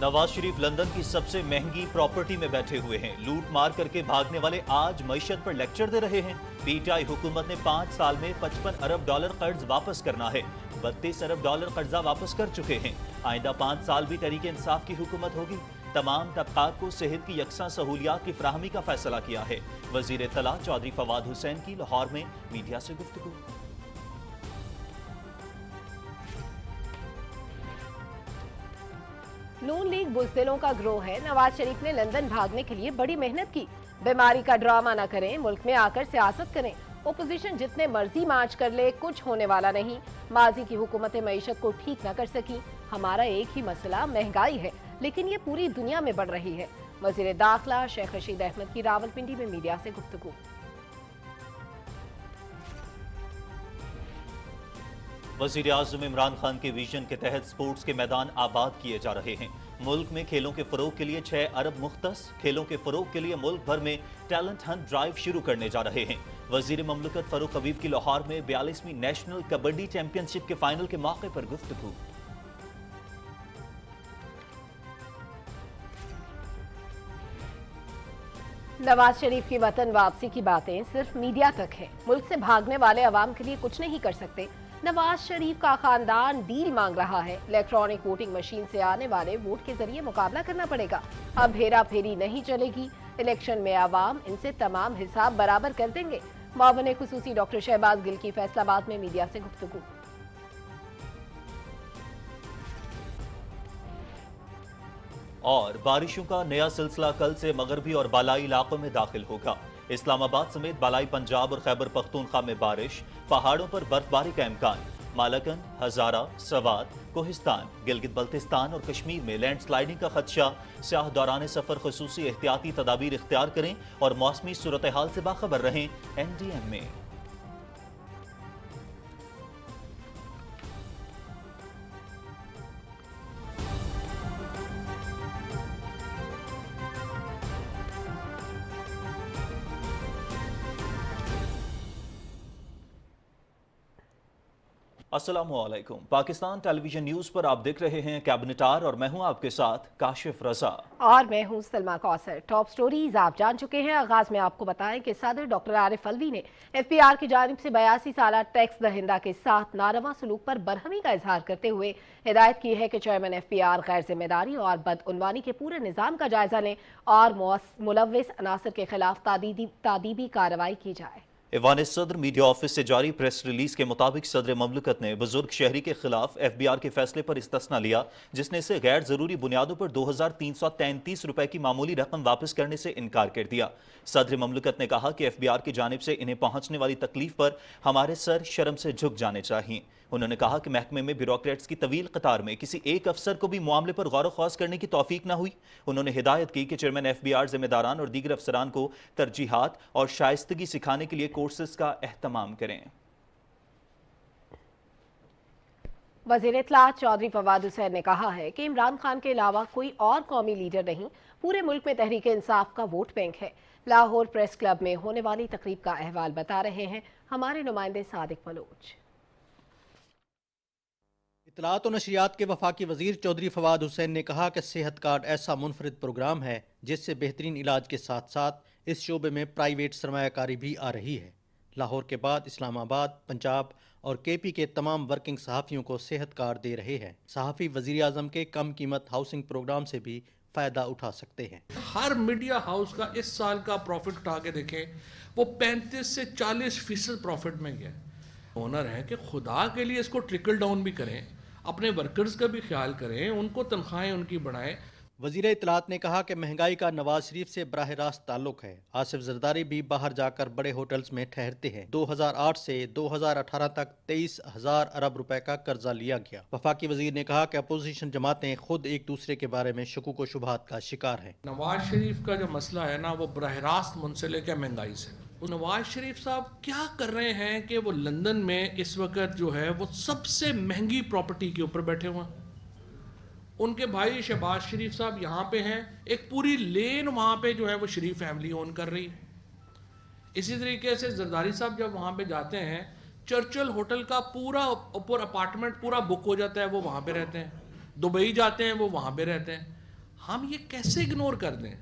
Nawaz Sharif London की सबसे महंगी प्रॉपर्टी में बैठे हुए हैं। लूट मार करके भागने वाले आज मईशत पर लेक्चर दे रहे हैं। पीटीआई हुकूमत ने 5 साल में $55 अरब कर्ज वापस करना है। $32 अरब कर्जा वापस कर चुके हैं। आइंदा 5 साल भी तहरीक इंसाफ की हुकूमत होगी। तमाम तबकात को सेहत की यकसा सहूलियात की फराहमी का फैसला किया है। वजीर इत्तला चौधरी फवाद हुसैन की लाहौर में मीडिया से गुफ्तगू। नून लीग बुज़दिलों का ग्रोह है। नवाज शरीफ ने लंदन भागने के लिए बड़ी मेहनत की। बीमारी का ड्रामा न करें, मुल्क में आकर सियासत करें। ओपोजिशन जितने मर्जी मार्च कर ले, कुछ होने वाला नहीं। माजी की हुकूमतें मईशत को ठीक न कर सकी। हमारा एक ही मसला महंगाई है, लेकिन ये पूरी दुनिया में बढ़ रही है। वजीर दाखिला शेख रशीद अहमद की रावलपिंडी में मीडिया से गुफ्तगू। वज़ीर आज़म इमरान खान के विजन के तहत स्पोर्ट्स के मैदान आबाद किए जा रहे हैं। मुल्क में खेलों के फरोग के लिए 6 अरब मुख्तस। खेलों के फरोग के लिए मुल्क भर में टैलेंट हंट ड्राइव शुरू करने जा रहे हैं। वज़ीर ममलकत फारूक हबीब की लाहौर में 42वीं नेशनल कबड्डी चैंपियनशिप के फाइनल के मौके पर गुफ्तगू। नवाज शरीफ की वतन वापसी की बातें सिर्फ मीडिया तक है। मुल्क से भागने वाले अवाम के लिए कुछ नहीं कर सकते। नवाज शरीफ का खानदान डील मांग रहा है। इलेक्ट्रॉनिक वोटिंग मशीन से आने वाले वोट के जरिए मुकाबला करना पड़ेगा। अब हेरा फेरी नहीं चलेगी। इलेक्शन में अवाम इनसे तमाम हिसाब बराबर कर देंगे। मामले खुसूसी डॉक्टर शहबाज गिल की फैसलाबाद में मीडिया से गुफ्तगू। और बारिशों का नया सिलसिला कल से मगरबी और बालाई इलाकों में दाखिल होगा। इस्लामाबाद समेत बालाई पंजाब और खैबर पख्तूनख्वा में बारिश, पहाड़ों पर बर्फबारी का इम्कान। मालाकन, हजारा, सवात, कोहिस्तान, गिलगित बल्तिस्तान और कश्मीर में लैंड स्लाइडिंग का खदशा। स्याह दौरान सफर खुसूसी एहतियाती तदाबीर इख्तियार करें और मौसमी सूरत हाल से बाखबर रहें। NDM में अस्सलामुअलैकुम। पाकिस्तान टेलीविजन न्यूज पर आप देख रहे हैं कैबिनेटार और मैं हूं आपके साथ काशिफ रजा और मैं हूं सलमा कौसर। टॉप स्टोरीज आप जान चुके हैं। आगाज में आपको बताएं कि सदर डॉक्टर आरिफ अलवी ने FPR की जानिब से 82 साल टैक्स दहिंदा के साथ नारवा सलूक पर बरहमी का इजहार करते हुए हिदायत की है कि चेयरमैन FPR गैर जिम्मेदारी और बदउनवानी के पूरे निज़ाम का जायजा लें और मुलव्विस अनासर के खिलाफ तादीबी कार्रवाई की जाए। ऐवान सदर मीडिया ऑफिस से जारी प्रेस रिलीज के मुताबिक सदर ममलकत ने बुजुर्ग शहरी के खिलाफ FBR के फैसले पर इस्तिस्ना लिया, जिसने इसे गैर जरूरी बुनियादों पर 2333 रुपए की मामूली रकम वापस करने से इनकार कर दिया। सदर ममलकत ने कहा कि FBR की जानिब से इन्हें पहुंचने वाली तकलीफ पर हमारे सर शर्म से झुक जाने चाहिए। उन्होंने कहा कि महकमे में ब्यूरोक्रेट्स की तवील कतार में किसी एक अफसर को भी मामले पर गौर ख्वास करने की तौफीक न हुई। उन्होंने हिदायत की कि चेयरमैन FBR जिम्मेदारान और दीगर अफसरान को तरजीहात और शाइस्तगी सिखाने के लिए कोर्सेज का एहतमाम करें। वज़ीर इत्तला चौधरी फवाद हुसैन ने कहा है कि इमरान खान के अलावा कोई और कौमी लीडर नहीं, पूरे मुल्क में तहरीक इंसाफ का वोट बैंक है। लाहौर प्रेस क्लब में होने वाली तकरीब का अहवाल बता रहे हैं हमारे नुमाइंदे सादिक बलोच। इत्तलात और नशरियात के वफाकी वजीर चौधरी फवाद हुसैन ने कहा कि सेहत कार्ड ऐसा मुनफरिद प्रोग्राम है जिससे बेहतरीन इलाज के साथ साथ इस शोबे में प्राइवेट सरमायाकारी भी आ रही है। लाहौर के बाद इस्लामाबाद, पंजाब और KP के तमाम वर्किंग सहाफ़ियों को सेहत कार्ड दे रहे हैं। सहाफ़ी वज़ीर आज़म के कम कीमत हाउसिंग प्रोग्राम से भी फ़ायदा उठा सकते हैं। हर मीडिया हाउस का इस साल का प्रॉफिट उठा के देखें, वो 35 से 40% प्रॉफिट में गया। ओनर है कि खुदा के लिए इसको ट्रिकल डाउन भी करें, अपने वर्कर्स का भी ख्याल करें, उनको तनख्वाहें उनकी बढ़ाएं। वज़ीर इत्तलात ने कहा कि महंगाई का नवाज शरीफ से बराह रास्त ताल्लुक है। आसिफ जरदारी भी बाहर जाकर बड़े होटल्स में ठहरते हैं। 2008 से 2018 तक 23,000 अरब रुपए का कर्जा लिया गया। वफाकी वजीर ने कहा कि अपोजिशन जमातें खुद एक दूसरे के बारे में शुकूक व शुबहात का शिकार हैं। नवाज शरीफ का जो मसला है ना, वो बराह रास्त मुंसलिक है महंगाई से। नवाज शरीफ साहब क्या कर रहे हैं कि वो लंदन में इस वक्त जो है वो सबसे महंगी प्रॉपर्टी के ऊपर बैठे हुए हैं। उनके भाई शहबाज शरीफ साहब यहाँ पे हैं, एक पूरी लेन वहाँ पे जो है वो शरीफ फैमिली ओन कर रही है। इसी तरीके से जरदारी साहब जब वहाँ पे जाते हैं, चर्चिल होटल का पूरा ऊपर अपार्टमेंट पूरा बुक हो जाता है, वो वहाँ पे रहते हैं। दुबई जाते हैं, वो वहाँ पे रहते हैं। ہم یہ کیسے اگنور کر دیں؟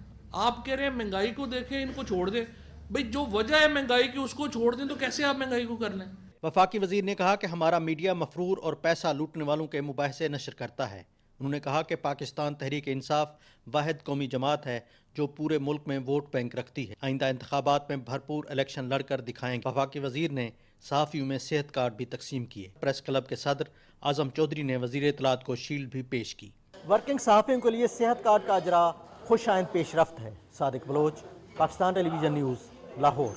آپ کہہ رہے ہیں مہنگائی کو دیکھیں، ان کو چھوڑ دیں. بھئی جو وجہ ہے مہنگائی کی اس کو چھوڑ دیں تو کیسے آپ مہنگائی کو کر لیں؟ وفاقی وزیر نے کہا کہ ہمارا میڈیا مفرور اور پیسہ لوٹنے والوں کے مباحثے نشر کرتا ہے. انہوں نے کہا کہ پاکستان تحریک انصاف واحد قومی جماعت ہے جو پورے ملک میں ووٹ بینک رکھتی ہے. آئندہ انتخابات میں بھرپور الیکشن لڑ کر دکھائیں گے. وفاقی وزیر نے صحافیوں میں صحت کارڈ بھی تقسیم کیے. پریس کلب کے صدر اعظم چودھری نے وزیر اطلاعات کو شیلڈ بھی پیش کی. ورکنگ صحافیوں کے لیے صحت کارڈ کا اجرا خوش آئند پیش رفت ہے. صادق بلوچ، پاکستان ٹیلی ویژن نیوز، لاہور.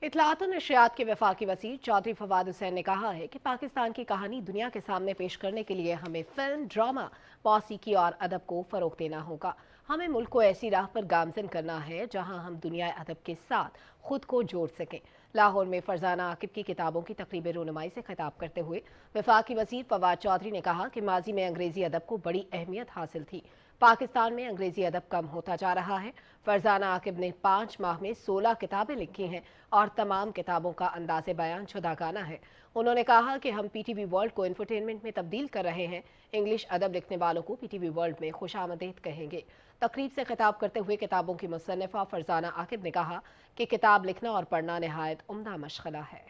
اطلاعات و نشریات کے وفاقی وزیر چودھری فواد حسین نے کہا ہے کہ پاکستان کی کہانی دنیا کے سامنے پیش کرنے کے لیے ہمیں فلم، ڈرامہ، موسیقی اور ادب کو فروغ دینا ہوگا. ہمیں ملک کو ایسی راہ پر گامزن کرنا ہے جہاں ہم دنیا ادب کے ساتھ خود کو جوڑ سکیں. لاہور میں فرزانہ عاقب کی کتابوں کی تقریب رونمائی سے خطاب کرتے ہوئے وفاقی وزیر فواد چودھری نے کہا کہ ماضی میں انگریزی ادب کو بڑی اہمیت حاصل تھی. پاکستان میں انگریزی ادب کم ہوتا جا رہا ہے. فرزانہ عاقب نے 5 ماہ میں 16 کتابیں لکھی ہیں اور تمام کتابوں کا انداز بیان جداگانہ ہے. انہوں نے کہا کہ ہم پی ٹی وی ورلڈ کو انفرٹینمنٹ میں تبدیل کر رہے ہیں. انگلش ادب لکھنے والوں کو پی ٹی وی ورلڈ میں خوش آمدید کہیں گے. تقریب سے خطاب کرتے ہوئے کتابوں کی مصنفہ فرزانہ عاقب نے کہا کہ کتاب لکھنا اور پڑھنا نہایت عمدہ مشغلہ ہے.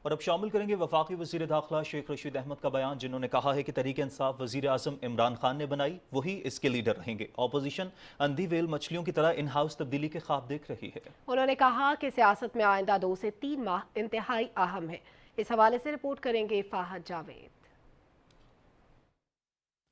اور اب شامل کریں گے وفاقی وزیر داخلہ شیخ رشید احمد کا بیان، جنہوں نے کہا ہے کہ تحریک انصاف وزیر اعظم عمران خان نے بنائی، وہی اس کے لیڈر رہیں گے. اپوزیشن اندھی ویل مچھلیوں کی طرح ان ہاؤس تبدیلی کے خواب دیکھ رہی ہے. انہوں نے کہا کہ سیاست میں آئندہ 2 سے 3 ماہ انتہائی اہم ہے. اس حوالے سے رپورٹ کریں گے فاہد جاوید.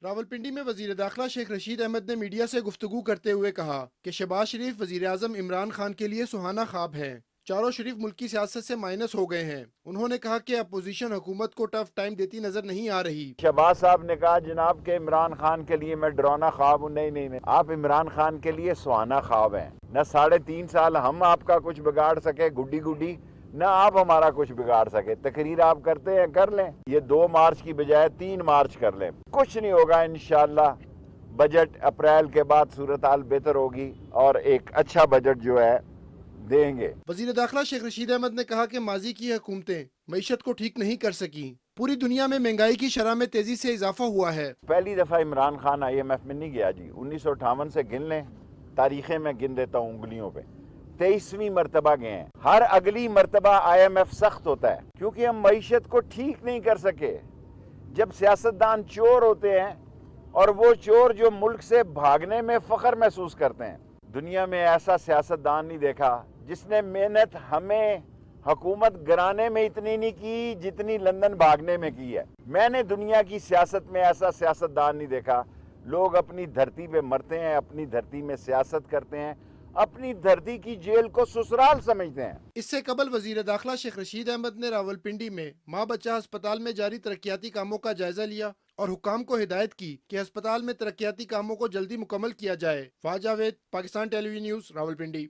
راولپنڈی میں وزیر داخلہ شیخ رشید احمد نے میڈیا سے گفتگو کرتے ہوئے کہا کہ شہباز شریف وزیر اعظم عمران خان کے لیے سہانا خواب ہے. چاروں شریف ملکی سیاست سے مائنس ہو گئے ہیں. انہوں نے کہا کہ اپوزیشن حکومت کو ٹف ٹائم دیتی نظر نہیں آ رہی. شہباز صاحب نے کہا جناب کہ عمران خان کے لیے میں ڈرانا خواب ہوں. نہیں، آپ عمران خان کے لیے سہانا خواب ہیں. نہ 3.5 سال ہم آپ کا کچھ بگاڑ سکے گڈی، نہ آپ ہمارا کچھ بگاڑ سکے. تقریر آپ کرتے ہیں کر لیں، یہ 2 مارچ کی بجائے 3 مارچ کر لیں. کچھ نہیں ہوگا انشاءاللہ. بجٹ اپریل کے بعد صورتحال بہتر ہوگی اور ایک اچھا بجٹ جو ہے دیں گے. وزیر داخلہ شیخ رشید احمد نے کہا کہ ماضی کی حکومتیں معیشت کو ٹھیک نہیں کر سکیں. پوری دنیا میں مہنگائی کی شرح میں تیزی سے اضافہ ہوا ہے. پہلی دفعہ عمران خان IMF میں نہیں گیا جی. 1958 سے گن لیں، تاریخیں میں گن دیتا ہوں انگلیوں پہ. 23ویں مرتبہ گئے ہیں. ہر اگلی مرتبہ IMF سخت ہوتا ہے کیونکہ ہم معیشت کو ٹھیک نہیں کر سکے. جب سیاستدان چور ہوتے ہیں اور وہ چور جو ملک سے بھاگنے میں فخر محسوس کرتے ہیں. دنیا میں ایسا سیاستدان نہیں دیکھا جس نے محنت ہمیں حکومت گرانے میں اتنی نہیں کی جتنی لندن بھاگنے میں کی ہے. میں نے دنیا کی سیاست میں ایسا سیاستدان نہیں دیکھا. لوگ اپنی دھرتی پہ مرتے ہیں، اپنی دھرتی میں سیاست کرتے ہیں، اپنی دھرتی کی جیل کو سسرال سمجھتے ہیں. اس سے قبل وزیر داخلہ شیخ رشید احمد نے راولپنڈی میں ماں بچہ ہسپتال میں جاری ترقیاتی کاموں کا جائزہ لیا اور حکام کو ہدایت کی کہ ہسپتال میں ترقیاتی کاموں کو جلدی مکمل کیا جائے. فاہد جاوید، پاکستان ٹیلی ویژن نیوز، راولپنڈی.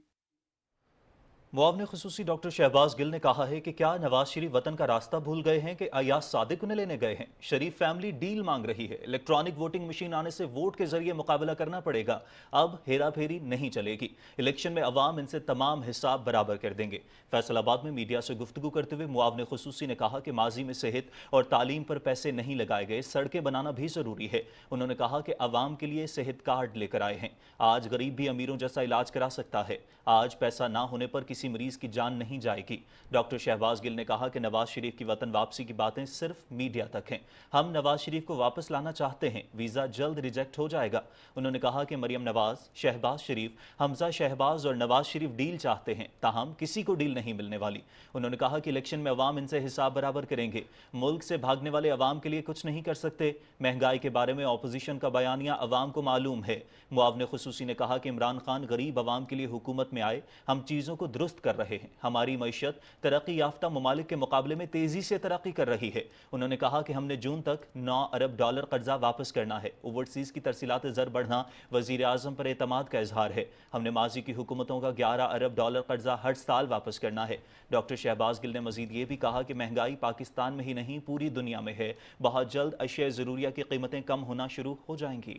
معاون خصوصی ڈاکٹر شہباز گل نے کہا ہے کہ کیا نواز شریف وطن کا راستہ بھول گئے ہیں کہ ایاز صادق انہیں لینے گئے ہیں. شریف فیملی ڈیل مانگ رہی ہے. الیکٹرانک ووٹنگ مشین آنے سے ووٹ کے ذریعے مقابلہ کرنا پڑے گا. اب ہیرا پھیری نہیں چلے گی. الیکشن میں عوام ان سے تمام حساب برابر کر دیں گے. فیصل آباد میں میڈیا سے گفتگو کرتے ہوئے معاون خصوصی نے کہا کہ ماضی میں صحت اور تعلیم پر پیسے نہیں لگائے گئے. سڑکیں بنانا بھی ضروری ہے. انہوں نے کہا کہ عوام کے لیے صحت کارڈ لے کر آئے ہیں. آج غریب بھی امیروں جیسا علاج کرا سکتا ہے. آج پیسہ نہ ہونے پر کسی مریض کی جان نہیں جائے گی. ڈاکٹر شہباز گل نے کہا کہ نواز شریف کی وطن واپسی کی باتیں صرف میڈیا تک ہیں. ہم نواز شریف کو واپس لانا چاہتے ہیں. ویزا جلد ریجیکٹ ہو جائے گا. انہوں نے کہا کہ مریم نواز، شہباز شریف، حمزہ شہباز اور نواز شریف ڈیل چاہتے ہیں، تاہم کسی کو ڈیل نہیں ملنے والی. انہوں نے کہا کہ الیکشن میں عوام ان سے حساب برابر کریں گے. ملک سے بھاگنے والے عوام کے لیے کچھ نہیں کر سکتے. مہنگائی کے بارے میں اپوزیشن کا بیانیہ عوام کو معلوم ہے. معاون خصوصی نے کہا کہ عمران خان غریب عوام کے لیے حکومت میں آئے. ہم چیزوں کو درست کر رہے ہیں. ہماری معیشت ترقی یافتہ ممالک کے مقابلے میں تیزی سے ترقی کر رہی ہے. انہوں نے کہا کہ ہم نے جون تک $9 ارب قرضہ واپس کرنا ہے. اوورسیز کی ترسیلات زر بڑھنا وزیر اعظم پر اعتماد کا اظہار ہے. ہم نے ماضی کی حکومتوں کا $11 ارب قرضہ ہر سال واپس کرنا ہے. ڈاکٹر شہباز گل نے مزید یہ بھی کہا کہ مہنگائی پاکستان میں ہی نہیں پوری دنیا میں ہے. بہت جلد اشیاء ضروریہ کی قیمتیں کم ہونا شروع ہو جائیں گی.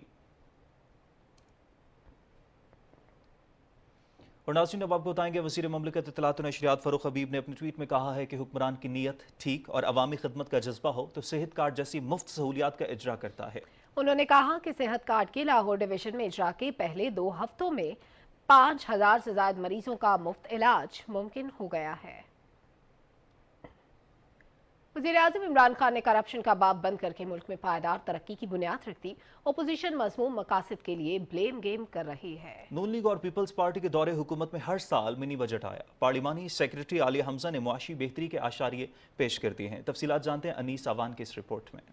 और नाज़रीन, अब आपको बताएंगे वज़ीर ममलिकत इत्तलात और नशरियात फ़ारूक हबीब ने अपने ट्वीट में कहा है कि हुक्मरान की नीयत ठीक और अवामी खिदमत का जज्बा हो तो सेहत कार्ड जैसी मुफ्त सहूलियात का इजरा करता है। उन्होंने कहा कि सेहत कार्ड के लाहौर डिवीजन में इजरा के पहले 2 हफ्तों में 5000 से ज्यादा मरीजों का मुफ्त इलाज मुमकिन हो गया है। वज़ीर-ए-आज़म इमरान खान ने करप्शन का बाब बंद करके मुल्क में पायदार तरक्की की बुनियाद रख दी। अपोजिशन मज़मूम मकासद के लिए ब्लेम गेम कर रही है। नून लीग और पीपल्स पार्टी के दौरे हुकूमत में हर साल मिनी बजट आया। पार्लिमानी सेक्रेटरी आलिया हमजा ने मुआशी बेहतरी के आशारिये पेश कर दिए हैं। तफसीलात जानते हैं अनीस अवान की इस रिपोर्ट में।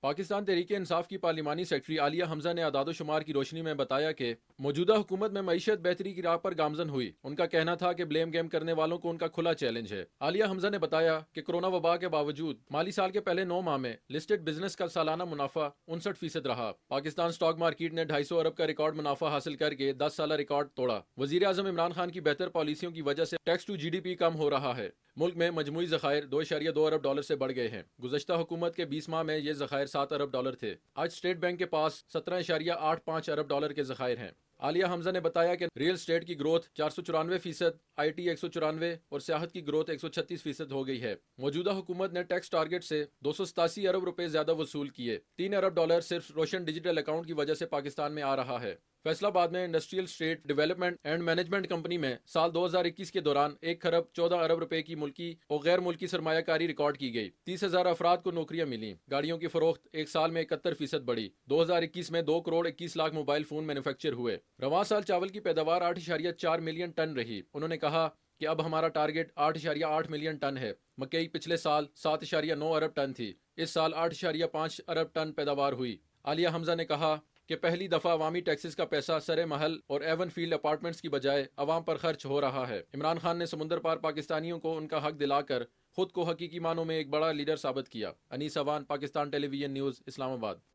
पाकिस्तान तहरीक इंसाफ की पार्लिमानी सेक्रेटरी आलिया हमजा ने आदाद शुमार की रोशनी में बताया कि मौजूदा हुकूमत में मईशत बेहतरी की राह पर गामजन हुई। उनका कहना था कि ब्लेम गेम करने वालों को उनका खुला चैलेंज है। आलिया हमजा ने बताया कि कोरोना वबा के बावजूद माली साल के पहले 9 माह में लिस्टेड बिजनेस का सालाना मुनाफा 59% रहा। पाकिस्तान स्टॉक मार्केट ने 250 अरब का रिकॉर्ड मुनाफा हासिल करके 10 साल रिकॉर्ड तोड़ा। वजीर आजम इमरान खान की बेहतर पॉलिसियों की वजह से टैक्स टू GDP कम हो रहा है। मुल्क में मजमूई ज़खायर 2.2 अरब डॉलर से बढ़ गए हैं। गुज़श्ता हुकूमत के 20 माह में ये ज़खायर 7 अरब डॉलर थे। आज स्टेट बैंक के पास 17.85 अरब डॉलर के ज़खायर हैं। आलिया हमजा ने बताया कि रियल स्टेट की ग्रोथ 494%, IT 194 और सियाहत की ग्रोथ 136% हो गई है। मौजूदा हुकूमत ने टैक्स टारगेट से 287 अरब रुपए ज्यादा वसूल किए। 3 अरब डॉलर सिर्फ रोशन डिजिटल अकाउंट की वजह से पाकिस्तान में आ रहा है। फैसलाबाद में industrial state development and management company में साल 2021 के दौरान 1 खरब 14 अरब रुपए की मुल्की और गैर मुल्की सरमायाकारी रिकॉर्ड की गई। 30,000 अफराद को नौकरियां मिली। गाड़ियों की फरोख्त एक साल में 71% बढ़ी। 2021 में 2 crore 21 lakh mobile phone manufacture हुए। रवां साल चावल की पैदावार 8.4 मिलियन टन रही। उन्होंने कहा कि अब हमारा टारगेट 8.8 मिलियन टन है। मकई पिछले साल 7.9 अरब टन थी। इस साल 8.5 अरब टन पैदावार हुई। आलिया हमजा ने कहा कि पहली दफा अवामी टैक्सेस का पैसा सरे महल और एवन फील्ड अपार्टमेंट्स की बजाय अवाम पर खर्च हो रहा है। इमरान खान ने समुंदर पार पाकिस्तानियों को उनका हक दिलाकर खुद को हकीकी मानों में एक बड़ा लीडर साबित किया। Anees Awan, Pakistan television news, Islamabad.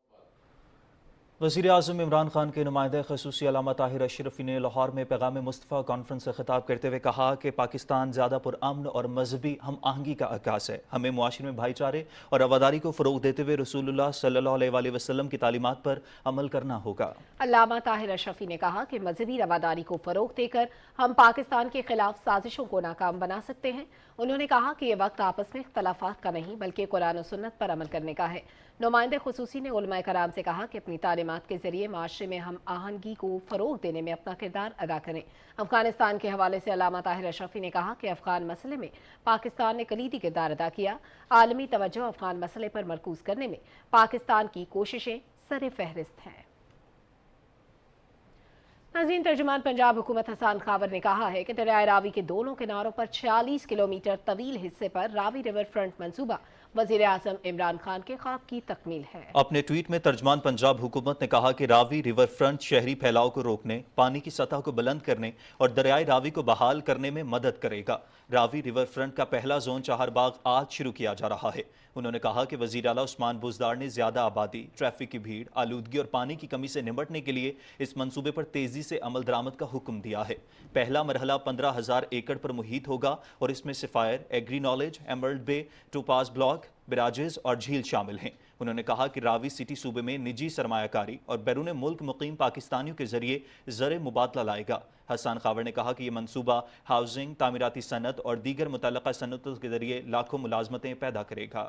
वज़ीर आज़म इमरान खान के नुमाइंदे ख़ुसूसी अल्लामा ताहिर अशरफी ने लाहौर में पैगाम मुस्तफ़ा कॉन्फ्रेंस से खिताब करते हुए कहा कि पाकिस्तान ज़्यादा पुरअमन और मजहबी हम आहंगी का अक्कास है। हमें मुआशरे में भाईचारे और रवादारी को फ़रोग़ देते हुए रसूलुल्लाह सल्लल्लाहु अलैहि वसल्लम की तालीमात पर अमल करना होगा। अल्लामा ताहिर अशरफी ने कहा कि मजहबी रवादारी को फ़रोग़ देकर हम पाकिस्तान के खिलाफ साजिशों को नाकाम बना सकते हैं। उन्होंने कहा कि ये वक्त आपस में इख्तलाफात का नहीं बल्कि कुरान और सुन्नत पर अमल करने का है। नुमाइंदे खुसूसी ने उलमाए कराम से कहा कि अपनी तालीमात के जरिए माशरे में हम आहंगी को फ़रोग़ देने में अपना किरदार अदा करें। अफगानिस्तान के हवाले से अल्लामा ताहिर अशरफी ने कहा कि अफगान मसले में पाकिस्तान ने कलीदी किरदार अदा किया। आलमी तवज्जो अफगान मसले पर मरकूज करने में पाकिस्तान की कोशिशें सरे फहरिस्त हैं। नाज़रीन, तर्जुमान पंजाब हुकूमत हसन खावर ने कहा है कि दरियाए रावी के दोनों किनारों पर 40 किलोमीटर तवील हिस्से पर रावी रिवर फ्रंट मंसूबा वज़ीर आज़म इमरान खान के ख्वाब की तकमील है। अपने ट्वीट में तर्जुमान पंजाब हुकूमत ने कहा कि रावी रिवर फ्रंट शहरी फैलाव को रोकने, पानी की सतह को बुलंद करने और दरियाए रावी को बहाल करने में मदद करेगा। रावी रिवर फ्रंट का पहला जोन चाहरबाग आज शुरू किया जा रहा है। उन्होंने कहा कि वज़ीर आला उस्मान बुज़दार ने ज्यादा आबादी, ट्रैफिक की भीड़, आलूदगी और पानी की कमी से निपटने के लिए इस मंसूबे पर तेजी से अमल दरामद का हुक्म दिया है। पहला मरहला 15,000 एकड़ पर मुहित होगा और इसमें सिफायर, एग्री नॉलेज, एमरल्ड बे, टोपाज ब्लॉक, बिराजेस और झील शामिल हैं। उन्होंने कहा कि रावी सिटी सूबे में निजी सरमायाकारी और बैरून मुल्क मुकीम पाकिस्तानियों के जरिए ज़र मुबादला लाएगा। हसन खावर ने कहा कि यह मंसूबा हाउसिंग, तामीराती सनत और दीगर मुतल्लका सनतों के जरिए लाखों मुलाजमतें पैदा करेगा।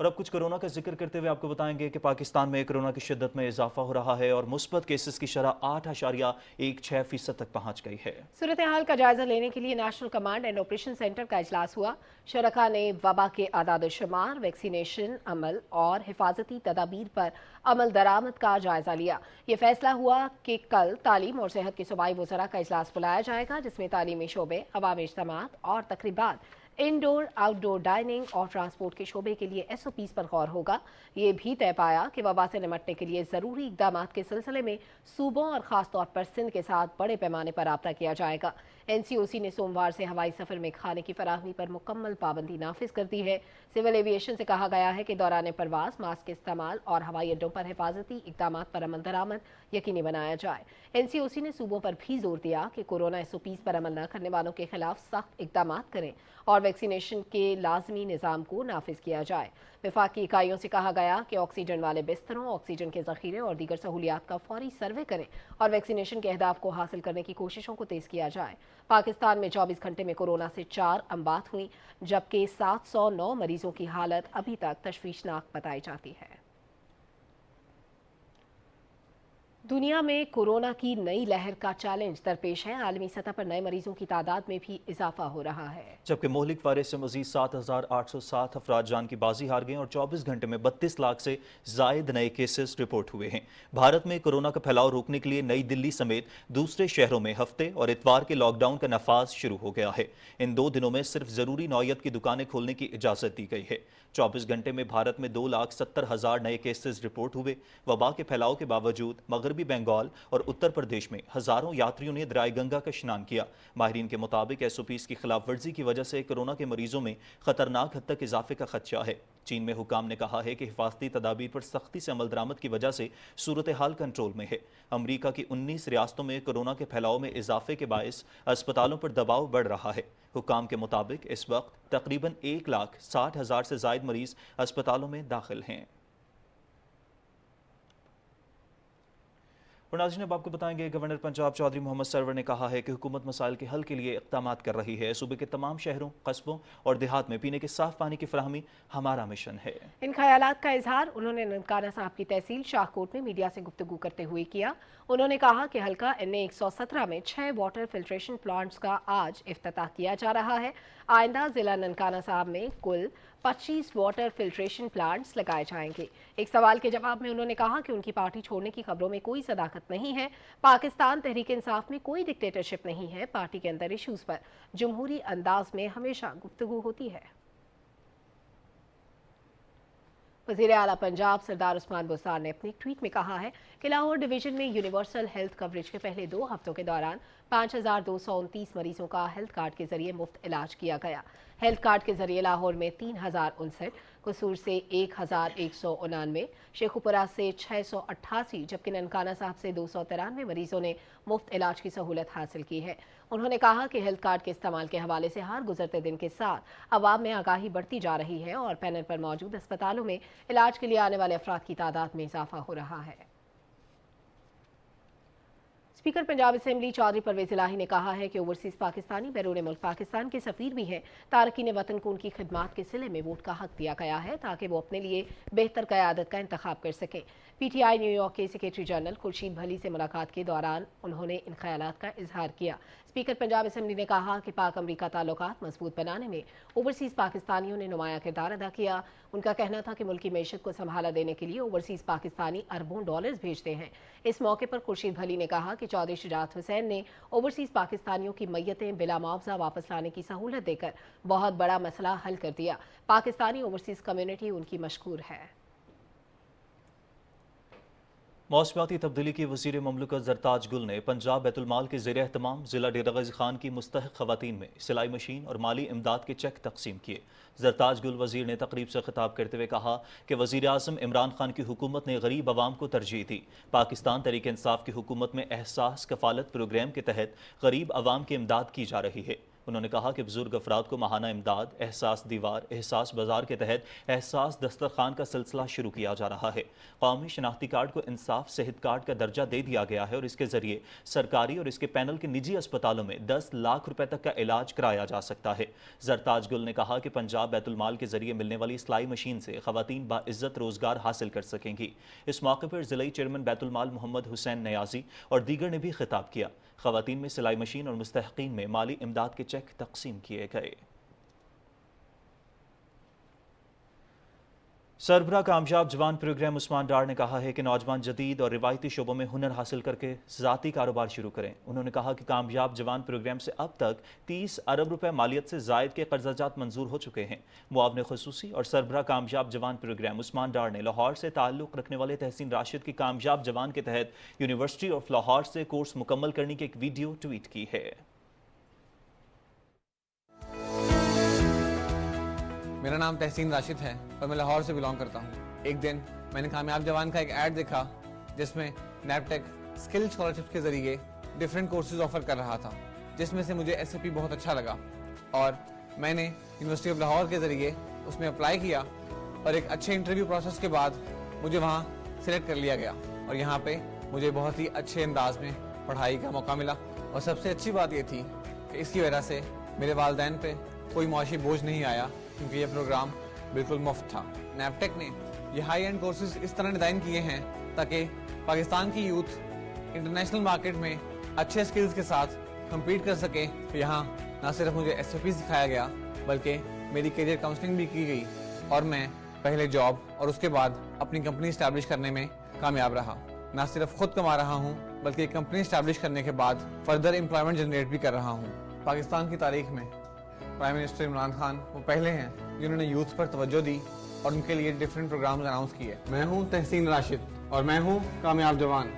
और अब कुछ कोरोना का जिक्र करते हुए आपको बताएंगे कि पाकिस्तान में कोरोना की शिद्दत में इजाफा हो रहा है और मुस्बत केसेस की शरह 8.16% तक पहुंच गई है। सूरत हाल का जायजा लेने के लिए national command and operation centre का इजलास हुआ। शरका ने वबा के आदाद शुमार, वैक्सीनेशन अमल और हिफाजती तदाबीर पर अमल दरामद का जायजा लिया। ये फैसला हुआ कि कल तालीम और सेहत के सूबाई वज़रा का इजलास बुलाया जाएगा, जिसमें तालीमी शोबे, अवामी इज्तिमात और तकरीबात, इंडोर आउटडोर डाइनिंग और ट्रांसपोर्ट के शोबे के लिए SOPs पर गौर होगा। ये भी तय पाया कि वबा से निपटने के लिए ज़रूरी इक़दामात के सिलसिले में सूबों और ख़ास तौर पर सिंध के साथ बड़े पैमाने पर राब्ता किया जाएगा। NCOC ने सोमवार से हवाई सफर में खाने की फराहमी पर मुकम्मल पाबंदी नाफिज कर दी है। सिविल एविएशन से कहा गया है कि दौरान परवास मास्क के इस्तेमाल और हवाई अड्डों पर हिफाजती इकदाम पर अमल दरामद यकीनी बनाया जाए। NCOC ने सूबों पर भी जोर दिया कि कोरोना SOPs पर अमल न करने वालों के खिलाफ सख्त इकदाम करें और वैक्सीनेशन के लाजमी निज़ाम को नाफिज किया जाए। वफाकी इकाइयों से कहा गया कि ऑक्सीजन वाले बिस्तरों, ऑक्सीजन के ज़ख़ीरे और दीगर सहूलियात का फौरी सर्वे करें और वैक्सीनेशन के अहदाफ को हासिल करने की कोशिशों को तेज़ किया जाए। पाकिस्तान में 24 घंटे में कोरोना से 4 अमवात हुई, जबकि 709 मरीजों की हालत अभी तक तशवीशनाक बताई जाती है। दुनिया में कोरोना की नई लहर का चैलेंज दरपेश है। आलमी सतह पर नए मरीजों की तादाद में भी इजाफा हो रहा है, जबकि मोहलिक वायरस से मजीद 7,807 अफराद जान की बाजी हार गए और 24 घंटे में 32 लाख से जायद नए केसेस रिपोर्ट हुए हैं। भारत में कोरोना का फैलाव रोकने के लिए नई दिल्ली समेत दूसरे शहरों में हफ्ते और इतवार के लॉकडाउन का नफाज शुरू हो गया है। इन 2 दिनों में सिर्फ जरूरी नौयत की दुकानें खोलने की इजाजत दी गई है। 24 घंटे में भारत में 2,70,000 नए केसेस रिपोर्ट हुए। वबा के फैलाव के बावजूद मगरबी बंगाल और उत्तर प्रदेश में हजारों यात्रियों ने दरियाए गंगा का स्नान किया। माहिरीन के मुताबिक SOPs की खिलाफ वर्जी की वजह से कोरोना के मरीजों में खतरनाक हद तक इजाफे का खदशा है। चीन में हुकाम ने कहा है कि हिफाजती तदाबीर पर सख्ती से अमल दरामद की वजह से सूरत हाल कंट्रोल में है। अमरीका की 19 रियासतों में कोरोना के फैलाव में इजाफे के बायस अस्पतालों पर दबाव बढ़ रहा है। हुकाम के मुताबिक इस वक्त तकरीबन 1,60,000 से जायद मरीज अस्पतालों में दाखिल हैं। और नाज़रीन, अब आपको बताएंगे गवर्नर पंजाब चौधरी मोहम्मद सरवर ने कहा है कि हुकूमत मसाइल के हल के लिए इक़दाम कर रही है। सूबे के तमाम शहरों, कस्बों और देहात में पीने के साफ पानी की फराहमी हमारा मिशन है। इन ख्यालात का इजहार उन्होंने ननकाना साहब की तहसील शाहकोट में मीडिया से गुफ्तगू करते हुए किया। उन्होंने कहा कि हल्का NA 117 में 6 वाटर फिल्ट्रेशन प्लांट्स का आज इफ्तिताह किया जा रहा है। आइंदा जिला ननकाना साहब में कुल 25 वाटर फिल्ट्रेशन प्लांट्स लगाए जाएंगे। एक सवाल के जवाब में उन्होंने कहा कि उनकी पार्टी छोड़ने की खबरों में कोई सदाकत नहीं है। पाकिस्तान तहरीक इंसाफ में कोई डिक्टेटरशिप नहीं है। पार्टी के अंदर इश्यूज पर जमहूरी अंदाज में हमेशा गुफ्तगू होती है। वज़ीर आला पंजाब सरदार उस्मान बुज़दार ने अपने ट्वीट में कहा है कि लाहौर डिवीजन में यूनिवर्सल हेल्थ कवरेज के पहले 2 हफ्तों के दौरान 5,229 मरीजों का हेल्थ कार्ड के जरिए मुफ्त इलाज किया गया। हेल्थ कार्ड के जरिए लाहौर में 3,059, कसूर से 1,199, शेखुपुरा से 688, जबकि ननकाना साहब से 293 मरीजों ने मुफ्त इलाज की सहूलत हासिल की है। उन्होंने कहा कि हेल्थ कार्ड के इस्तेमाल के हवाले से हर गुजरते दिन के साथ अवाम में आगाही बढ़ती जा रही है और पैनल पर मौजूद अस्पतालों में इलाज के लिए आने वाले अफराद की तादाद में इजाफा हो रहा है। स्पीकर पंजाब असेंबली चौधरी परवेज इलाही ने कहा है कि ओवरसीज पाकिस्तानी बैरून मुल्क पाकिस्तान के सफीर भी हैं। तारकीन वतन को उनकी खिदमात के सिले में वोट का हक दिया गया है ताकि वो अपने लिए बेहतर क़यादत का इंतखाब कर सकें। PTI न्यूयॉर्क के सेक्रेटरी जनरल खुर्शीद भली से मुलाकात के दौरान उन्होंने इन ख्यालात का इजहार किया। स्पीकर पंजाब असेंबली ने कहा कि पाक अमरीका ताल्लुकात मजबूत बनाने में ओवरसीज पाकिस्तानियों ने नुमाया किरदार अदा किया। उनका कहना था कि मुल्की मैशत को संभाला देने के लिए ओवरसीज पाकिस्तानी अरबों डॉलर्स भेजते हैं। इस मौके पर खुर्शीद भली ने कहा कि चौधरी शुजात हुसैन ने ओवरसीज पाकिस्तानियों की मैयतें बिला मुआवजा वापस लाने की सहूलत देकर बहुत बड़ा मसला हल कर दिया। पाकिस्तानी ओवरसीज कम्युनिटी उनकी मशकूर है। मौसमियाती तब्दीली की वज़ीर ममलकत ज़रताज गुल ने पंजाब बैतुलमाल के ज़ेर एहतमाम ज़िला डेरा गाज़ी खान की मुस्तहिक़ ख़वातीन में सिलाई मशीन और माली इमदाद के चेक तकसीम किए। ज़रताज गुल वज़ीर ने तकरीब से खिताब करते हुए कहा कि वज़ीर आज़म इमरान खान की हुकूमत ने गरीब आवाम को तरजीह दी। पाकिस्तान तहरीक इंसाफ की हुकूमत में एहसास कफ़ालत प्रोग्राम के तहत गरीब आवाम की इमदाद की जा रही है। उन्होंने कहा कि बुजुर्ग अफराद को माहाना इमदाद, एहसास दीवार, एहसास बाजार के तहत एहसास दस्तरखान का सिलसिला शुरू किया जा रहा है। कौमी शनाख्ती कार्ड को इंसाफ सेहत कार्ड का दर्जा दे दिया गया है और इसके जरिए सरकारी और इसके पैनल के निजी अस्पतालों में 10 लाख रुपए तक का इलाज कराया जा सकता है। ज़रताज गुल ने कहा कि पंजाब बैतुलमाल के जरिए मिलने वाली सिलाई मशीन से खवातीन बाइज्जत रोजगार हासिल कर सकेंगी। इस मौके पर ज़िला चेयरमैन बैतुलमाल मोहम्मद हुसैन नयाजी और दीगर ने भी खिताब किया। खवातीन में सिलाई मशीन और मुस्तहकीन में माली इमदाद के चेक तकसीम किए गए। सरबरा कामयाब जवान प्रोग्राम उस्मान डार ने कहा है कि नौजवान जदीद और रिवायती शोबों में हुनर हासिल करके ज़ाती कारोबार शुरू करें। उन्होंने कहा कि कामयाब जवान प्रोग्राम से अब तक 30 अरब रुपए मालियत से जायद के कर्जाजात मंजूर हो चुके हैं। मुआवने खुसूसी और सरबरा कामयाब जवान प्रोग्राम उस्मान डार ने लाहौर से ताल्लुक़ रखने वाले तहसीन राशिद की कामयाब जवान के तहत यूनिवर्सिटी ऑफ लाहौर से कोर्स मुकम्मल करने की एक वीडियो ट्वीट की है। میرا نام تحسین راشد ہے اور میں لاہور سے بلانگ کرتا ہوں۔ ایک دن میں نے کامیاب جوان کا ایک ایڈ دیکھا جس میں نیپٹیک اسکل اسکالرشپ کے ذریعے ڈفرینٹ کورسز آفر کر رہا تھا، جس میں سے مجھے SAP بہت اچھا لگا اور میں نے یونیورسٹی آف لاہور کے ذریعے اس میں اپلائی کیا اور ایک اچھے انٹرویو پروسیس کے بعد مجھے وہاں سلیکٹ کر لیا گیا اور یہاں پہ مجھے بہت ہی اچھے انداز میں پڑھائی کا موقع ملا، اور سب سے اچھی بات یہ تھی کہ اس کی وجہ سے میرے والدین پہ کوئی معاشی بوجھ نہیں آیا کیونکہ یہ پروگرام بالکل مفت تھا۔ نیپٹیک نے یہ ہائی اینڈ کورسز اس طرح ڈیزائن کیے ہیں تاکہ پاکستان کی یوتھ انٹرنیشنل مارکیٹ میں اچھے سکلز کے ساتھ کمپیٹ کر سکے۔ یہاں نہ صرف مجھے SAP سکھایا گیا بلکہ میری کیریئر کاؤنسلنگ بھی کی گئی اور میں پہلے جاب اور اس کے بعد اپنی کمپنی اسٹیبلش کرنے میں کامیاب رہا۔ نہ صرف خود کما رہا ہوں بلکہ کمپنی اسٹیبلش کرنے کے بعد فردر امپلائمنٹ جنریٹ بھی کر رہا ہوں۔ پاکستان کی تاریخ میں پرائم منسٹر عمران خان وہ پہلے ہیں جنہوں نے یوتھ پر توجہ دی اور ان کے لیے ڈفرینٹ پروگرامز اناؤنس کیے۔ میں ہوں تحسین راشد اور میں ہوں کامیاب جوان۔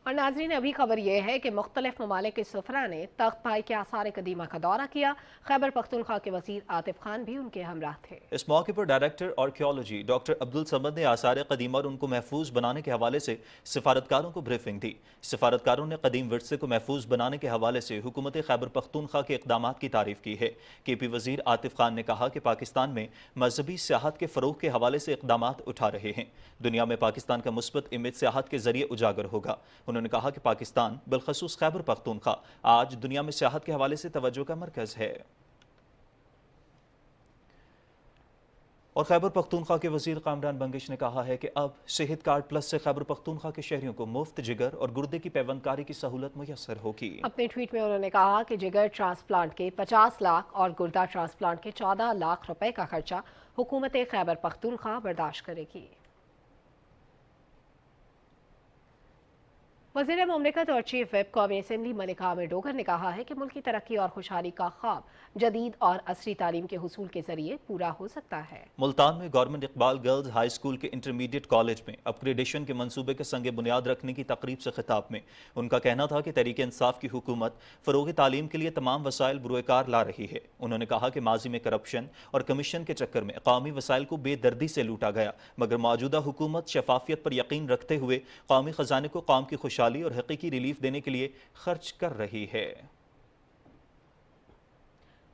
اور ناظرین، ابھی خبر یہ ہے کہ مختلف ممالک کے سفراء نے تخت پائی کے آثار قدیمہ کا دورہ کیا۔ خیبر پختونخوا کے وزیر عاطف خان بھی ان کے ہمراہ تھے۔ اس موقع پر ڈائریکٹر آرکیالوجی ڈاکٹر عبدالصمد نے آثار قدیمہ اور ان کو محفوظ بنانے کے حوالے سے سفارتکاروں کو بریفنگ دی۔ سفارتکاروں نے قدیم ورثے کو محفوظ بنانے کے حوالے سے حکومت خیبر پختونخوا کے اقدامات کی تعریف کی ہے۔ KP وزیر عاطف خان نے کہا کہ پاکستان میں مذہبی سیاحت کے فروغ کے حوالے سے اقدامات اٹھا رہے ہیں۔ دنیا میں پاکستان کا مثبت امیج سیاحت کے ذریعے اجاگر ہوگا۔ انہوں نے کہا کہ پاکستان بالخصوص خیبر پختونخوا آج دنیا میں سیاحت کے حوالے سے توجہ کا مرکز ہے۔ اور خیبر پختونخوا کے وزیر کامران بنگش نے کہا ہے کہ اب صحت کارڈ پلس سے خیبر پختونخوا کے شہریوں کو مفت جگر اور گردے کی پیوند کاری کی سہولت میسر ہوگی۔ اپنے ٹویٹ میں انہوں نے کہا کہ جگر ٹرانسپلانٹ کے 50 لاکھ اور گردہ ٹرانسپلانٹ کے 14 لاکھ روپے کا خرچہ حکومت خیبر پختونخوا برداشت کرے گی۔ وزیر مملکت اور چیف ویپ قومی اسمبلی ملک عامر ڈوگر نے کہا ہے کہ ملک کی ترقی اور خوشحالی کا خواب جدید اور عصری تعلیم کے حصول کے ذریعے پورا ہو سکتا ہے۔ ملتان میں government Iqbal girls high school کے انٹرمیڈیٹ کالج میں اپ گریڈیشن کے منصوبے کے سنگ بنیاد رکھنے کی تقریب سے خطاب میں ان کا کہنا تھا کہ تحریک انصاف کی حکومت فروغ تعلیم کے لیے تمام وسائل بروئے کار لا رہی ہے۔ انہوں نے کہا کہ ماضی میں کرپشن اور کمیشن کے چکر میں قومی وسائل کو بے دردی سے لوٹا گیا، مگر موجودہ حکومت شفافیت پر یقین رکھتے ہوئے قومی خزانے کو قوم کی خوشحالی اور حقیقی ریلیف دینے کے لیے خرچ کر رہی ہے۔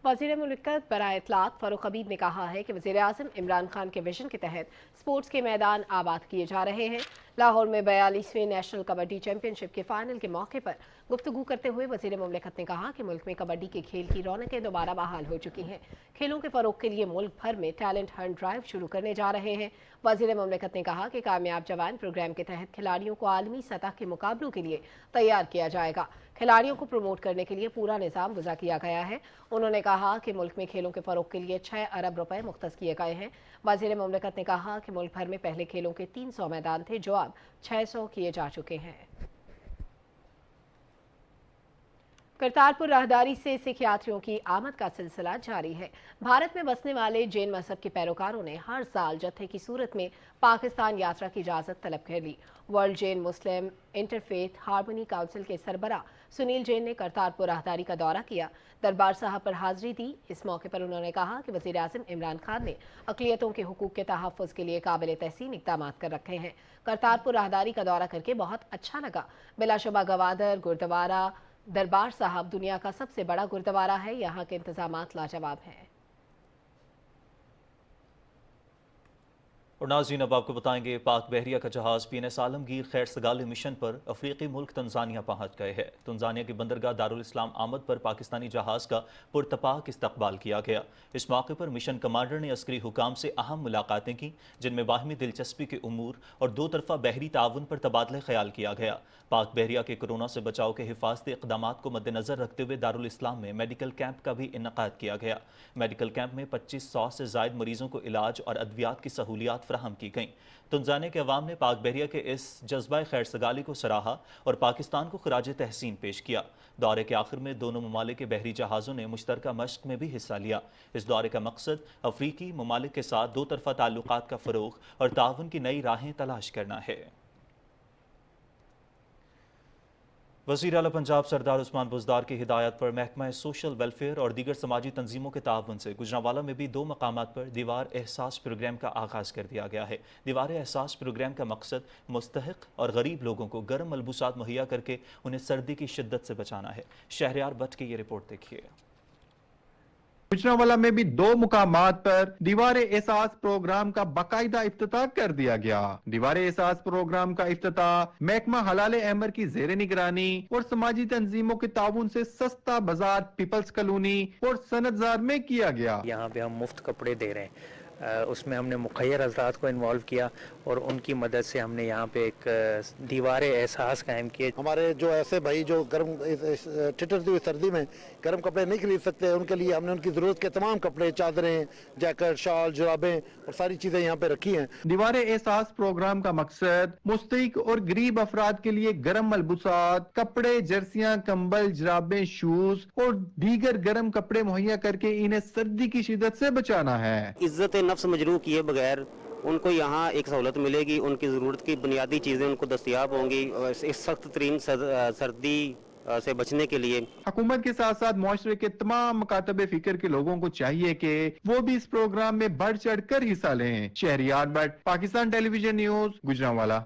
وزیر مملکت برائے اطلاعات فاروق عبید نے کہا ہے کہ وزیر اعظم عمران خان کے ویژن کے تحت سپورٹس کے میدان آباد کیے جا رہے ہیں۔ لاہور میں 42ویں نیشنل کبڈی چیمپئن شپ کے فائنل کے موقع پر گفتگو کرتے ہوئے وزیر مملکت نے کہا کہ ملک میں کبڈی کے کھیل کی رونقیں دوبارہ بحال ہو چکی ہیں۔ کھیلوں کے فروغ کے لیے ملک بھر میں ٹیلنٹ ہنٹ ڈرائیو شروع کرنے جا رہے ہیں۔ وزیر مملکت نے کہا کہ کامیاب جوان پروگرام کے تحت کھلاڑیوں کو عالمی سطح کے مقابلوں کے لیے تیار کیا جائے گا۔ کھلاڑیوں کو پروموٹ کرنے کے لیے پورا نظام وضع کیا گیا ہے۔ انہوں نے کہا کہ ملک میں کھیلوں کے فروغ کے لیے 6 ارب روپے مختص کیے گئے ہیں۔ وزیر مملکت نے کہا کہ ملک بھر میں پہلے کھیلوں کے 300 میدان تھے جو اب 600 کیے جا چکے ہیں۔ کرتارپور راہداری سے سکھ یاتریوں کی آمد کا سلسلہ جاری ہے۔ بھارت میں بسنے والے جین مذہب کے پیروکاروں نے ہر سال جتھے کی صورت میں پاکستان یاترا کی اجازت طلب کر لی۔ ورلڈ جین مسلم انٹرفیتھ ہارمونی کونسل کے سربراہ سنیل جین نے کرتارپور راہداری کا دورہ کیا، دربار صاحب پر حاضری دی۔ اس موقع پر انہوں نے کہا کہ وزیر اعظم عمران خان نے اقلیتوں کے حقوق کے تحفظ کے لیے قابل تحسین اقدامات کر رکھے ہیں۔ کرتارپور راہداری کا دورہ کر کے بہت اچھا لگا۔ بلا شبہ گوادر گردوارہ دربار صاحب دنیا کا سب سے بڑا گردوارہ ہے، یہاں کے انتظامات لاجواب ہیں۔ اور ناظرین، اب آپ کو بتائیں گے پاک بحریہ کا جہاز PNS عالمگیر خیر سگالی مشن پر افریقی ملک تنزانیہ پہنچ گئے ہیں۔ تنزانیہ کی بندرگاہ دارالاسلام آمد پر پاکستانی جہاز کا پرتپاک استقبال کیا گیا۔ اس موقع پر مشن کمانڈر نے عسکری حکام سے اہم ملاقاتیں کی جن میں باہمی دلچسپی کے امور اور دو طرفہ بحری تعاون پر تبادلہ خیال کیا گیا۔ پاک بحریہ کے کورونا سے بچاؤ کے حفاظتی اقدامات کو مد نظر رکھتے ہوئے دارالاسلام میں میڈیکل کیمپ کا بھی انعقاد کیا گیا۔ میڈیکل کیمپ میں 2500 سے زائد مریضوں کو علاج اور ادویات کی سہولیات فراہم کی گئیں۔ تنزانیہ کے عوام نے پاک بحریہ کے اس جذبہ خیر سگالی کو سراہا اور پاکستان کو خراج تحسین پیش کیا۔ دورے کے آخر میں دونوں ممالک کے بحری جہازوں نے مشترکہ مشق میں بھی حصہ لیا۔ اس دورے کا مقصد افریقی ممالک کے ساتھ دو طرفہ تعلقات کا فروغ اور تعاون کی نئی راہیں تلاش کرنا ہے۔ वज़ीर आला पंजाब सरदार उस्मान बुज़दार की हिदायत पर महकमा सोशल वेलफेयर और दीगर समाजी तंजीमों के ताउन से गुजरांवाला में भी 2 मकामात पर दीवार एहसास प्रोग्राम का आगाज़ कर दिया गया है। दीवार एहसास प्रोग्राम का मकसद मुस्तहिक और गरीब लोगों को गर्म मलबूसात मुहैया करके उन्हें सर्दी की शिद्दत से बचाना है। शहरयार भट्ट की ये रिपोर्ट देखिए। गुजरांवाला में भी 2 मुकामात पर दीवार एहसास प्रोग्राम का बाकायदा इफ्तिताह कर दिया गया। दीवार एहसास प्रोग्राम का इफ्तिताह महकमा हलाल अमर की ज़ेर निगरानी और समाजी तंजीमों के ताउन से सस्ता बाजार, पीपल्स कॉलोनी और सनतजार में किया गया। यहाँ पे हम मुफ्त कपड़े दे रहे हैं, उसमें हमने मुखैर हज़रात को इन्वॉल्व किया और उनकी मदद से हमने यहाँ पे एक दीवार एहसास कायम किए। हमारे जो ऐसे भाई जो गर्म ठिठुरती हुई सर्दी में गर्म कपड़े नहीं खरीद सकते, उनके लिए हमने उनकी ज़रूरत के तमाम कपड़े, चादरें, जैकेट, शाल, जुराबें और सारी चीज़ें यहाँ पे रखी हैं। दीवार एहसास प्रोग्राम का मकसद मुस्तहिक और गरीब अफराद के लिए गर्म मलबूसात, कपड़े, जर्सियां, कंबल, जुराबें, शूज और दीगर गर्म कपड़े मुहैया करके इन्हें सर्दी की शिद्दत से बचाना है। इज्जत नफ्स मजरूह किए बगैर उनको यहाँ एक सहूलत मिलेगी, उनकी ज़रूरत की बुनियादी चीज़ें उनको दस्तयाब होंगी इस सख्त तरीन सर्दी से बचने के लिए। हुकूमत के साथ साथ मुआशरे के तमाम मकातबे फिक्र के लोगों को चाहिए कि वो भी इस प्रोग्राम में बढ़ चढ़ कर हिस्सा लें। Shahryar Bhatt, Pakistan television news, Gujranwala.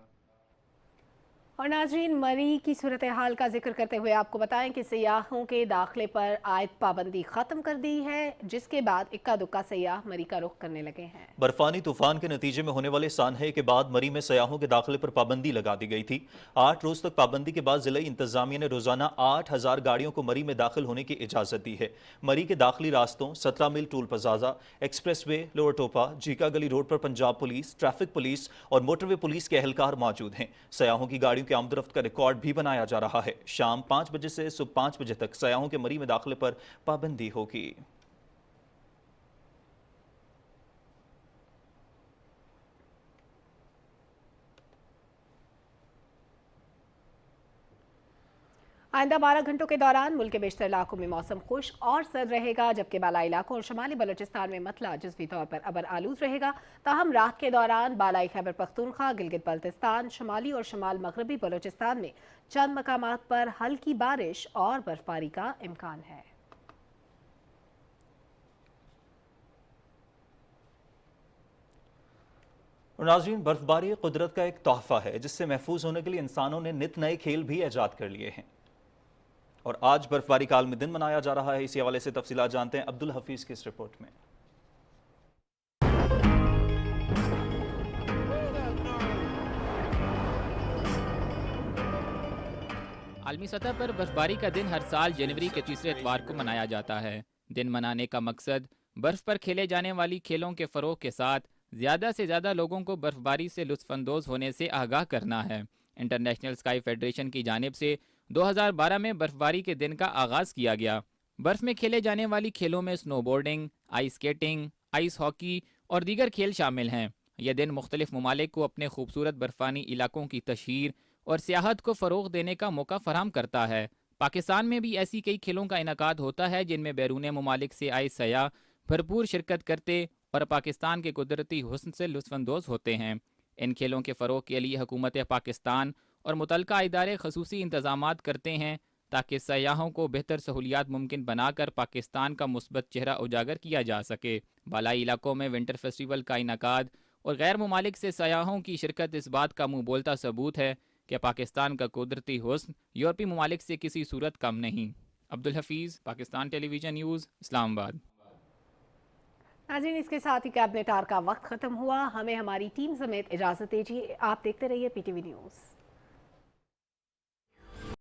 और नाजरीन, मरी की सूरत हाल का जिक्र करते हुए आपको बताएं कि सयाहों के दाखिले पर आयद पाबंदी ख़त्म कर दी है, जिसके बाद इक्का दुक्का सयाह मरी का रुख करने लगे हैं। बर्फानी तूफान के नतीजे में होने वाले सानहे के बाद मरी में सयाहों के दाखिले पर पाबंदी लगा दी गई थी। 8 रोज तक पाबंदी के बाद जिला इंतजामिया ने रोजाना 8000 गाड़ियों को मरी में दाखिल होने की इजाजत दी है। मरी के दाखिली रास्तों 17 मील toll plaza, expressway, lower Topa, Jhika Gali road पर पंजाब पुलिस, ट्रैफिक पुलिस और मोटरवे पुलिस के एहलकार मौजूद हैं। सयाहों की गाड़ियों के आमदरफ्त का रिकॉर्ड भी बनाया जा रहा है। शाम 5 बजे से सुबह 5 बजे तक सयाहों के मरी में दाखिले पर पाबंदी होगी। आइंदा 12 घंटों के दौरान मुल्क के बेशतर इलाकों में मौसम खुश और सर्द रहेगा, जबकि बालाई इलाकों और शुमाली बलूचिस्तान में मतला जुज़वी तौर पर अबर आलूद रहेगा। ताहम रात के दौरान बालाई खैबर पख्तूनख्वा, गिलगित बल्तिस्तान, शुमाली और शुमाल मगरबी बलूचिस्तान में चंद मकामात पर हल्की बारिश और बर्फबारी का इम्कान है। और नाज़रीन, बर्फबारी कुदरत का एक तोहफा है जिससे महफूज होने के लिए इंसानों ने नित नए खेल भी ईजाद कर लिए हैं। और आज बर्फबारी का आलमी दिन मनाया जा रहा है। इसी हवाले से तफसीलात जानते हैं अब्दुल हफीज की इस रिपोर्ट में। आलमी सतह पर बर्फबारी का दिन हर साल जनवरी के तीसरे इतवार को मनाया जाता है। दिन मनाने का मकसद बर्फ पर खेले जाने वाली खेलों के फ़रोग के साथ ज़्यादा से ज़्यादा लोगों को बर्फबारी से लुत्फ़अंदोज़ होने से आगाह करना है। इंटरनेशनल स्काई फेडरेशन की जानिब से 2012 में बर्फबारी के दिन का आगाज़ किया गया। बर्फ़ में खेले जाने वाली खेलों में snowboarding, ice skating, ice hockey और दीगर खेल शामिल हैं। यह दिन मुख्तलिफ ममालिक को अपने खूबसूरत बर्फ़ानी इलाकों की तशहीर और सियाहत को फ़रोग़ देने का मौका फराहम करता है। पाकिस्तान में भी ऐसी कई खेलों का इनकाद होता है जिनमें बैरून ममालिक से आए सयाह भरपूर शिरकत करते और पाकिस्तान के कुदरती हुस्न से लुत्फ़अंदोज़ होते हैं। इन खेलों के फ़रोग़ के लिए हुकूमत पाकिस्तान और मुतल्लिक़ा इदारे ख़ुसूसी इंतज़ामात करते हैं ताकि सयाहों को बेहतर सहूलियात मुमकिन बनाकर पाकिस्तान का मुस्बत चेहरा उजागर किया जा सके। बालाई इलाकों में विंटर फेस्टिवल का इनकाद और गैर ममालिक से सयाहों की शिरकत इस बात का मुँह बोलता सबूत है कि पाकिस्तान का कुदरती हुस्न यूरोपीय ममालिक से किसी सूरत कम नहीं। Abdul Hafeez, Pakistan television news, Islamabad. नाज़रीन, इसके साथ ही कैबिनेट आर का वक्त ख़त्म हुआ। हमें हमारी टीम समेत इजाज़त दीजिए। आप देखते रहिए PTV न्यूज़।